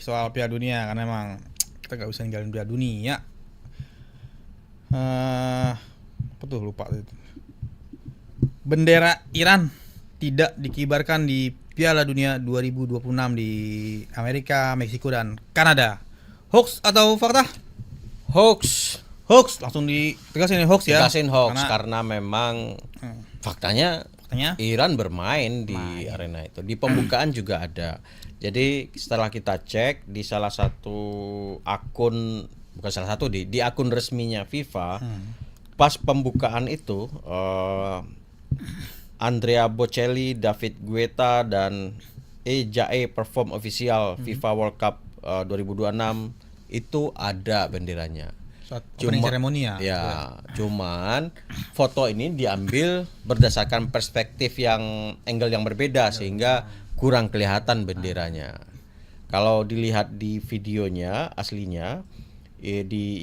soal Piala Dunia karena emang kita nggak bisa ninggalin Piala Dunia. Apa tuh lupa itu. Bendera Iran tidak dikibarkan di Piala Dunia 2026 di Amerika, Meksiko dan Kanada. Hoax atau fakta? Hoax. Hoax, langsung ditegasin ini hoax ya. Ditegasin hoax karena memang faktanya Iran bermain di arena itu. Di pembukaan juga ada. Jadi setelah kita cek di salah satu akun, bukan salah satu, di akun resminya FIFA, pas pembukaan itu Andrea Bocelli, David Guetta dan Jae perform official FIFA World Cup 2026 itu ada benderanya. Cuma seremoni ya, cuman foto ini diambil berdasarkan perspektif angle yang berbeda sehingga kurang kelihatan benderanya. Kalau dilihat di videonya aslinya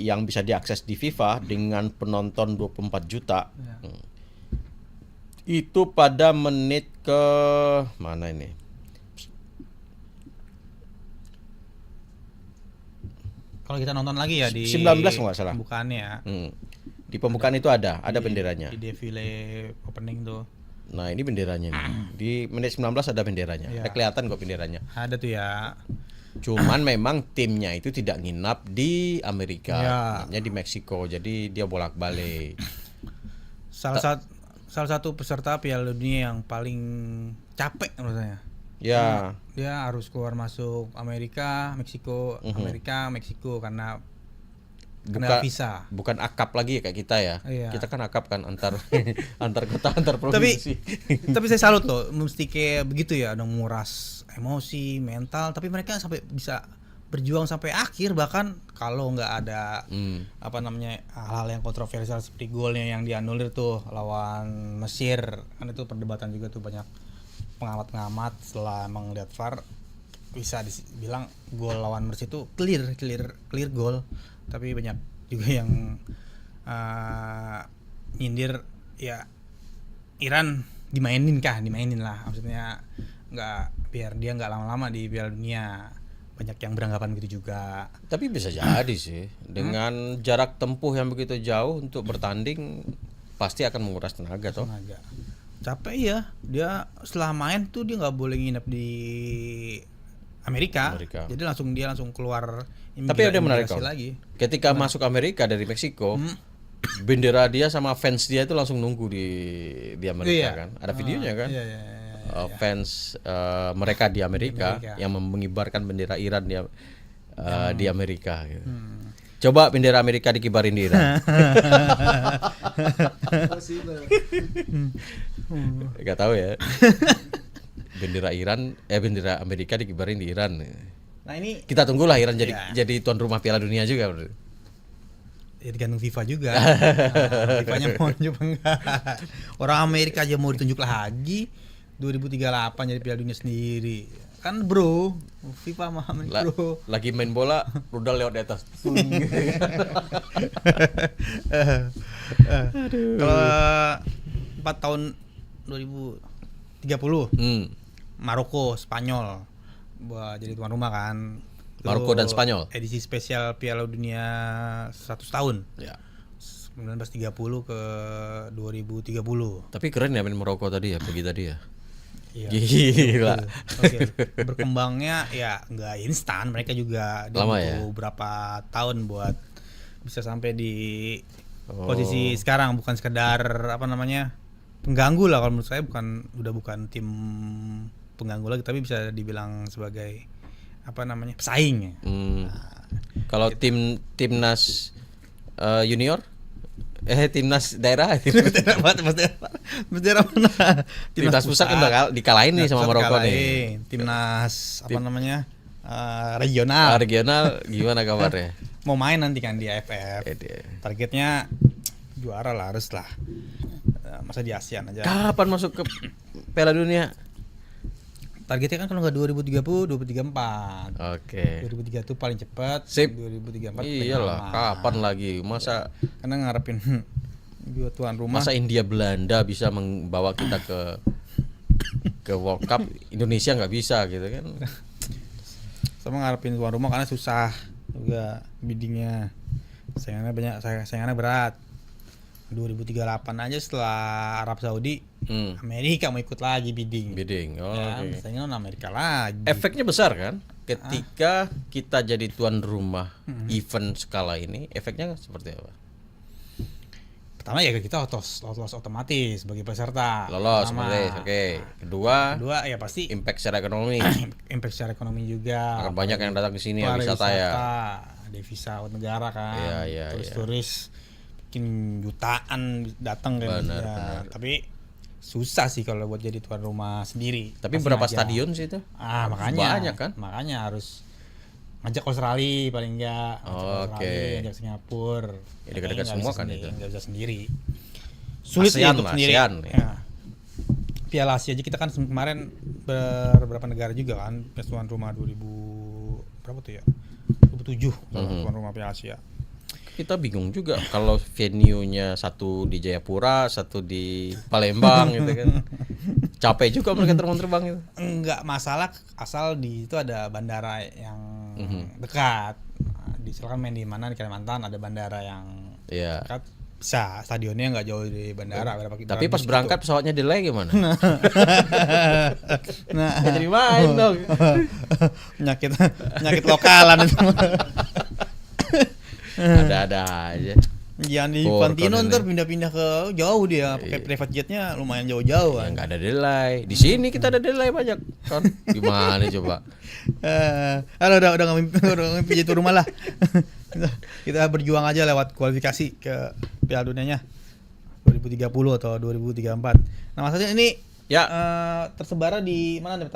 yang bisa diakses di FIFA dengan penonton 24 juta. Itu pada menit ke mana ini? Kalau kita nonton lagi ya di 19 nggak salah. Pembukaannya. Di pembukaan itu ada benderanya. Di defile opening tuh. Nah, ini benderanya nih. Di menit 19 ada benderanya. Ada kelihatan kok benderanya. Ada tuh ya. Cuman memang timnya itu tidak nginap di Amerika, nginapnya di Meksiko. Jadi dia bolak-balik. Salah satu peserta Piala Dunia yang paling capek menurut saya. Ya. Dia harus keluar masuk Amerika, Meksiko, Amerika, Meksiko karena visa. Bukan akap lagi kayak kita ya. Kita kan akap kan antar kota, antar provinsi. Tapi saya salut loh, mesti kayak begitu ya, dong nguras emosi, mental, tapi mereka sampai bisa berjuang sampai akhir, bahkan kalau nggak ada hal-hal yang kontroversial seperti golnya yang dianulir tuh lawan Mesir, kan itu perdebatan juga tuh, banyak pengamat setelah melihat VAR bisa dibilang gol lawan Mesir itu clear gol, tapi banyak juga yang nyindir ya Iran dimainin lah, maksudnya biar dia nggak lama-lama di Piala Dunia. Banyak yang beranggapan gitu juga. Tapi bisa jadi sih dengan jarak tempuh yang begitu jauh untuk bertanding pasti akan menguras tenaga toh. Capek ya, dia setelah main tuh dia nggak boleh nginep di Amerika. Jadi dia langsung keluar. Tapi ada menarik lagi. Ketika masuk Amerika dari Meksiko, bendera dia sama fans dia itu langsung nunggu di Amerika kan. Ada videonya kan. Fans mereka di Amerika yang mengibarkan bendera Iran di Amerika gitu. Coba bendera Amerika dikibarin di Iran. Gak tahu ya. Bendera Amerika dikibarin di Iran. Nah, ini kita tunggulah Iran jadi tuan rumah Piala Dunia juga. Ya tergantung FIFA juga. FIFA-nya mau nunjuk enggak. Orang Amerika aja mau ditunjuk lagi 2038 jadi Piala Dunia sendiri. Kan bro, FIFA mah bro. Lagi main bola, rudal lewat di atas. Kalau 4 tahun 2030 Maroko, Spanyol jadi tuan rumah kan. Maroko dan Spanyol. Edisi spesial Piala Dunia 100 tahun. Ya. 1930 ke 2030. Tapi keren ya main Maroko tadi ya, pergi tadi ya. Iya, gila. Berkembangnya ya nggak instan, mereka juga butuh berapa tahun buat bisa sampai di posisi sekarang, bukan sekedar pengganggu lah kalau menurut saya, bukan tim pengganggu lagi, tapi bisa dibilang sebagai pesaing. Kalau gitu. timnas junior timnas daerah timnas pusat kan bakal dikalahin nih sama Maroko nih. Timnas regional gimana kabarnya? Mau main nanti kan di AFF. Targetnya juara lah, harus lah. Masa di ASEAN aja. Kapan masuk ke Piala Dunia? Targetnya kan kalau nggak 2030, 2034. Oke. 2030 itu paling cepat. 2034. Iyalah, kapan lagi? Masa karena ngarepin tuan rumah. Masa India Belanda bisa membawa kita ke World Cup, Indonesia nggak bisa gitu kan? sama ngarepin tuan rumah karena susah juga biddingnya. Saingannya berat. 2038 aja setelah Arab Saudi, Amerika mau ikut lagi bidding. Okay. Saingan Amerika lagi. Efeknya besar kan? Ketika kita jadi tuan rumah event skala ini, efeknya seperti apa? Pertama ya kita lolos otomatis bagi peserta. Lolos, oke. Kedua ya pasti impact secara ekonomi. Impact secara ekonomi juga. Akan banyak yang datang ke sini ya, wisata ya. Devisa negara kan. Iya. Turis mungkin jutaan datang kan. Benar. Tapi susah sih kalau buat jadi tuan rumah sendiri. Tapi berapa stadion sih itu? Makanya banyak kan? Makanya harus ngajak Australia paling enggak, ngajak Singapura. Ya dekat-dekat semua kan itu. Enggak bisa sendiri. Sulit ASEAN untuk sendiri. Ya. Piala Asia aja kita kan kemarin beberapa negara juga kan tuan rumah 2007 tuan rumah Piala Asia. Kita bingung juga kalau venue-nya satu di Jayapura, satu di Palembang gitu kan. Capek juga mereka terbang itu. Enggak masalah asal di itu ada bandara yang dekat. Silakan main di mana di Kalimantan ada bandara yang dekat. Bisa, stadionnya enggak jauh dari bandara Tapi pas berangkat pesawatnya delay gimana? Jadi main dong. Penyakit lokalan itu. Ada aja. Jangan di Infantino ntar pindah-pindah ke jauh dia pakai private jetnya lumayan jauh-jauh kan. Enggak ada delay. Di sini kita ada delay banyak kan. Gimana coba? Udah mimpi jadi rumah lah. Kita berjuang aja lewat kualifikasi ke Piala Dunianya 2030 atau 2034. Nah maksudnya ini tersebar di mana nih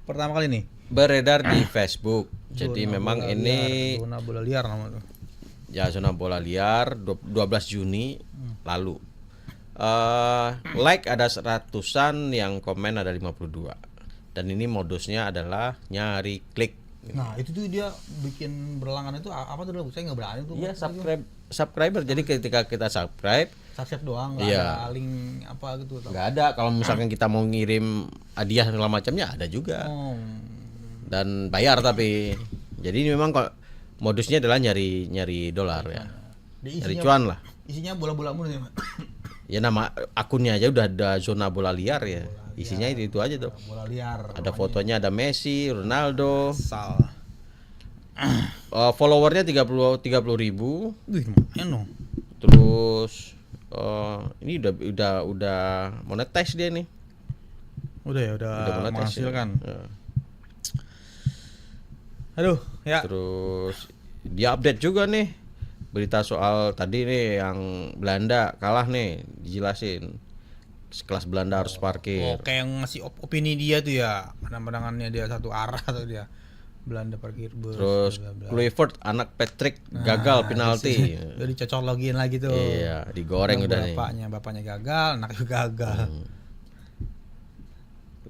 pertama kali nih? Beredar di Facebook. Jadi memang ini zona bola liar namanya. Ya zona bola liar 12 Juni lalu. Like ada 100-an, yang komen ada 52. Dan ini modusnya adalah nyari klik. Nah itu tuh dia bikin berlangganan itu apa tuh? Saya nggak berani tuh. Iya subscriber. Jadi ketika kita subscribe doang, nggak ada link apa gitu. Nggak ada. Kalau misalkan kita mau ngirim hadiah segala macamnya ada juga. Dan bayar tapi. Jadi ini memang kok modusnya adalah nyari dolar ya. Nyari cuan lah. Isinya bola-bola mulu ya, Pak. Ya nama akunnya aja udah ada zona bola liar ya. Isinya itu aja tuh. Bola liar. Ada fotonya, ada Messi, Ronaldo. Followernya 30.000. Wih, lumayan dong. Terus ini udah monetize dia nih. Udah menghasilkan. Ya. Aduh, ya. Terus dia update juga nih berita soal tadi nih yang Belanda kalah nih, dijelasin. Sekelas Belanda harus parkir. Kayak yang ngasih opini dia tuh ya, pandangannya dia satu arah tuh dia. Belanda parkir bus. Terus Kluivert anak Patrick gagal penalti. Udah dicocok login lagi tuh. Iya, digoreng udah nih. Bapaknya gagal, anaknya gagal.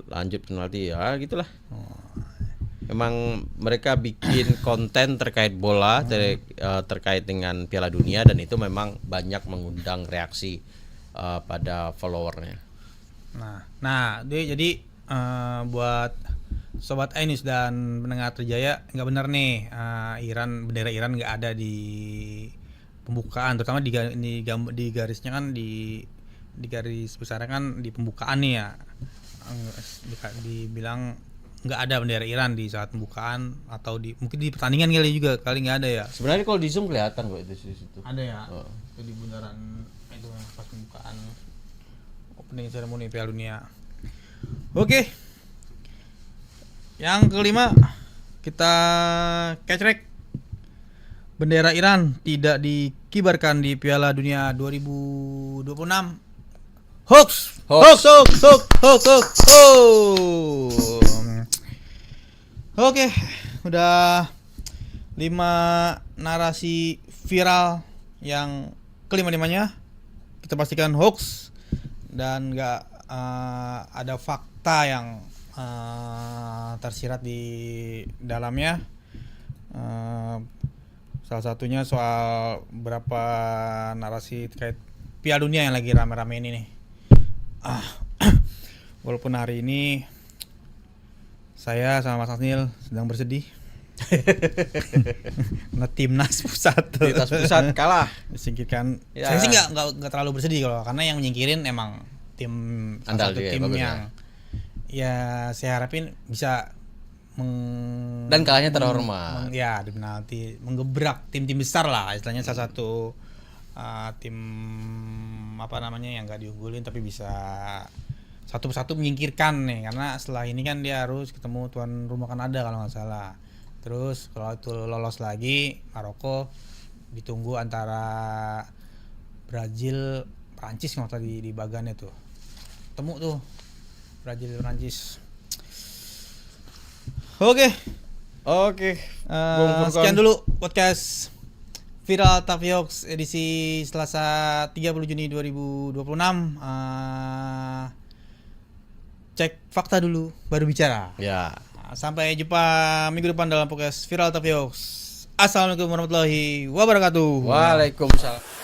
Lanjut penalti ya, gitulah. Memang mereka bikin konten terkait bola, terkait dengan Piala Dunia, dan itu memang banyak mengundang reaksi pada followernya. Nah, jadi buat Sobat Ainus dan pendengar Trijaya, nggak benar nih bendera Iran nggak ada di pembukaan, terutama di garisnya kan di garis besarnya kan di pembukaan nih ya, dibilang nggak ada bendera Iran di saat pembukaan atau mungkin di pertandingan kali nggak ada ya. Sebenarnya kalau di Zoom kelihatan kok itu di situ. Ada ya. Itu di bundaran itu pas pembukaan opening ceremony Piala Dunia. Oke. Yang kelima kita kecrek. Bendera Iran tidak dikibarkan di Piala Dunia 2026. Hoax. Oke, udah 5 narasi viral yang kelima-limanya kita pastikan hoax dan nggak ada fakta yang tersirat di dalamnya. Salah satunya soal berapa narasi terkait Piala Dunia yang lagi rame-rame ini nih. Walaupun hari ini saya sama Mas Asnil sedang bersedih Karena timnas pusat kalah. Disingkirkan. Ya. Saya sih nggak terlalu bersedih kalau karena yang menyingkirin emang tim andal satu dia, tim bagus yang ya saya harapin bisa dan kalahnya terhormat. Ya, di penalti menggebrak tim-tim besar lah istilahnya, salah satu tim apa namanya yang nggak diunggulin tapi bisa satu persatu menyingkirkan nih, karena setelah ini kan dia harus ketemu tuan rumah Kanada kalau nggak salah. Terus kalau itu lolos lagi Maroko, ditunggu antara Brazil Prancis nggak tadi di bagannya tuh ketemu tuh Brazil Prancis. Oke. Sekian dulu podcast Viral Tavioks edisi Selasa 30 Juni 2026. Cek fakta dulu baru bicara. Ya. Sampai jumpa minggu depan dalam podcast Viral Tavioks. Assalamualaikum warahmatullahi wabarakatuh. Waalaikumsalam.